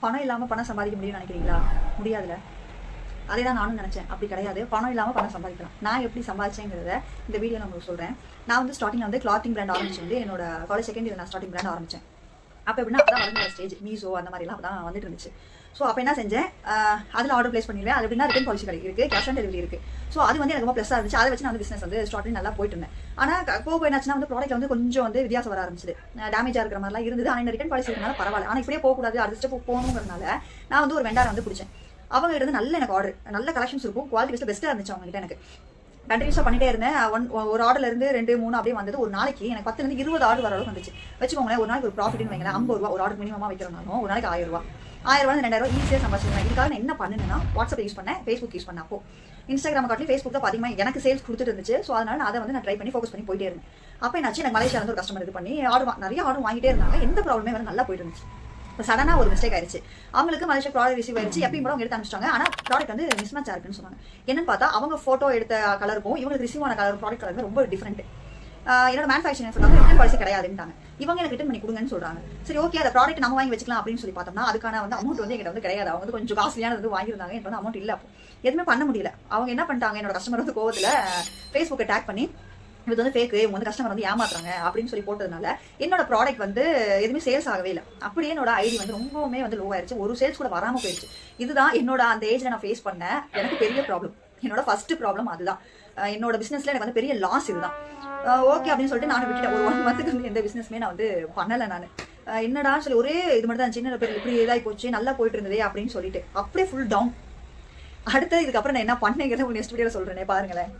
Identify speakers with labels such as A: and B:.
A: பணம் இல்லாமல் பணம் சம்பாதிக்க முடியும்னு நினைக்கிறீங்களா? முடியாதுல்ல. அதே தான் நானும் நினச்சேன். அப்படி கிடையாது. பணம் இல்லாமல் பணம் சம்பாதிக்கலாம். நான் எப்படி சம்பாதிச்சேங்கிறத இந்த வீடியோவில் உங்களுக்கு சொல்கிறேன். நான் வந்து ஸ்டார்டிங்கில் வந்து கிளாத்திங் பிராண்ட் ஆரம்பிச்சு வந்து என்னோட காலேஜ் செகண்ட் இயர் நான் ஸ்டார்டிங் பிராண்ட் ஆரம்பித்தேன். அப்போ எப்படின்னா அதான் வளர்ந்த ஸ்டேஜ் மீஷோ அந்த மாதிரிலாம் தான் வந்துட்டு இருந்துச்சு. ஸோ அப்போ என்ன செஞ்சேன், அதில் ஆர்டர் பிளேஸ் பண்ணிடுவேன். அது எப்படின்னா ரிட்டர்ன் பாலிசி இருக்குது, கேஷ் ஆன் டெலிவரி இருக்குது. ஸோ அது வந்து எனக்கு ரொம்ப ப்ளஸ்ஸாக இருந்துச்சு. அதை வச்சு நான் வந்து பிஸ்னஸ் வந்து ஸ்டார்டிங் நல்லா போயிட்டு இருந்தேன். ஆனால் போக என்னாச்சுன்னா வந்து ப்ராடக்ட் வந்து கொஞ்சம் வந்து வித்தியாசம் வர ஆரம்பிச்சது. டேமேஜாக இருக்கிற மாதிரிலாம் இருந்தது. ஆனால் இந்த ரிட்டர்ன் பாலிசி இருக்கனால பரவாயில்ல. ஆனால் இப்படியே போகக்கூடாது, அடுத்த ஸ்டெப் போகணுங்கிறதுனால நான் வந்து ஒரு வெண்டாரை வந்து பிடிச்சேன். அவங்க கிட்ட நல்ல எனக்கு ஆர்டர், நல்ல கலெக்ஷன்ஸ் இருக்கும், குவாலிட்டி பெஸ்ட்டாக இருந்துச்சு அவங்க கிட்ட. எனக்கு கண்டினியூஸாக பண்ணிட்டே இருந்தேன். ஒரு ஆர்டர்ல இருந்து 2, 3 அப்படியே வந்தது. ஒரு நாளைக்கு எனக்கு 10 to 20 ஆர்டர் வர அளவுக்கு வந்துச்சு. வச்சுக்கோங்களேன், ஒரு நாளைக்கு ஒரு ப்ராஃபிட்னு வைங்களேன், 50 ரூபா ஒரு ஆர்டர் மினிமமாக வைக்கிறோம்னாலும் ஒரு நாளைக்கு 1000 ரூபா, 1000 ரூபா 2000 ரூபா ஈஸியாக சம்பாதிச்சிருந்தேன். இதுக்காக நான் என்ன பண்ணுன்னா, வாட்ஸ்அப் யூஸ் பண்ணேன், ஃபேஸ்புக் யூஸ் பண்ணேன். அப்போ இன்ஸ்டாகிராம் காட்டிலும் ஃபேஸ்புக் தான் அதிகமாக எனக்கு சேல்ஸ் கொடுத்துட்டு இருந்துச்சு. ஸோ அதனால நான் அதை வந்து நான் ட்ரை பண்ணி ஃபோக்கஸ் பண்ணி போயிட்டே இருந்தேன். அப்போ என்னாச்சு, எனக்கு மலேசியா வந்து ஒரு கஸ்டமர் இது பண்ணி நிறைய ஆர்டர் வாங்கிட்டே இருந்தாங்க. எந்த ப்ராப்ளமே வந்து நல்லா போயிட்டு இருந்துச்சு. இப்போ சடனாக ஒரு மிஸ்டேக் ஆயிடுச்சு. அவங்களுக்கு மலேசியா ப்ராடக்ட் ரிசீவ் ஆயிடுச்சு. எப்பயும் கூட அவங்க எடுத்து அனுப்பிச்சிட்டாங்க. ஆனால் ப்ராடக்ட் வந்து மிஸ்மேட்ச் இருக்குன்னு சொன்னாங்க. என்னன்னு பார்த்தா அவங்க ஃபோட்டோ எடுத்த கலருக்கும் இவங்களுக்கு ரிசீவ் ஆன கலர் ப்ராடக்ட் கலர் ரொம்ப டிஃப்ரெண்ட். என்னோட மேனுஃபேக்சரிங் சொன்னாங்க ரிட்டர்ன் பாலிசி கிடையாதுன்ட்டாங்க. இவங்க எனக்கு ரிட்டர்ன் பண்ணி கொடுங்கன்னு சொல்றாங்க. சரி ஓகே, அந்த ப்ராடக்ட் நம்ம வாங்கி வச்சுக்கலாம் அப்படின்னு சொல்லி பார்த்தோம்னா அதுக்கான வந்து அமௌண்ட் வந்து எங்கிட்ட வந்து கிடையாது. அவங்க வந்து கொஞ்சம் காஸ்ட்லியானது வந்து வாங்கியிருந்தாங்க. எனக்கு வந்து அமௌண்ட் இல்லை. அப்போ எதுவுமே பண்ண முடியல. அவங்க என்ன பண்ணிட்டாங்க, என்னோட கஸ்டமர் வந்து கோவத்தில் ஃபேஸ்புக்கை டேக் பண்ணி இது வந்து ஃபேக்கு, இவங்க வந்து கஸ்டமர் வந்து ஏமாத்துறாங்க அப்படின்னு சொல்லி போட்டதுனால என்னோட ப்ராடக்ட் வந்து எதுவுமே சேல்ஸ் ஆகவே இல்லை. அப்படியே என்னோட ஐடி வந்து ரொம்பவுமே வந்து லோ ஆயிடுச்சு. ஒரு சேல்ஸ் கூட வராமல் போயிடுச்சு. இதுதான் என்னோட அந்த ஏஜ்ல நான் ஃபேஸ் பண்ண எனக்கு பெரிய ப்ராப்ளம். என்னோட ஃபர்ஸ்ட் ப்ராப்ளம் அதுதான். என்னோட பிசினஸ்ல எனக்கு வந்து பெரிய லாஸ் இதுதான். ஓகே அப்படின்னு சொல்லிட்டு நான் விட்டுட்டேன். ஒரு 1 மந்த்துக்கு வந்து எந்த பிசினஸ்மே நான் வந்து பண்ணலை. நான் என்னடா சொல்லி ஒரே இது மட்டும் தான், சின்ன பேர் இப்படி இதாகி போச்சு, நல்லா போயிட்டு இருந்ததே அப்படின்னு சொல்லிட்டு அப்படியே ஃபுல் டவுன். அடுத்து இதுக்கப்புறம் நான் என்ன பண்ணேங்கிறத உங்களுக்கு நெக்ஸ்ட் வீடியோவில் சொல்றேனே பாருங்களேன்.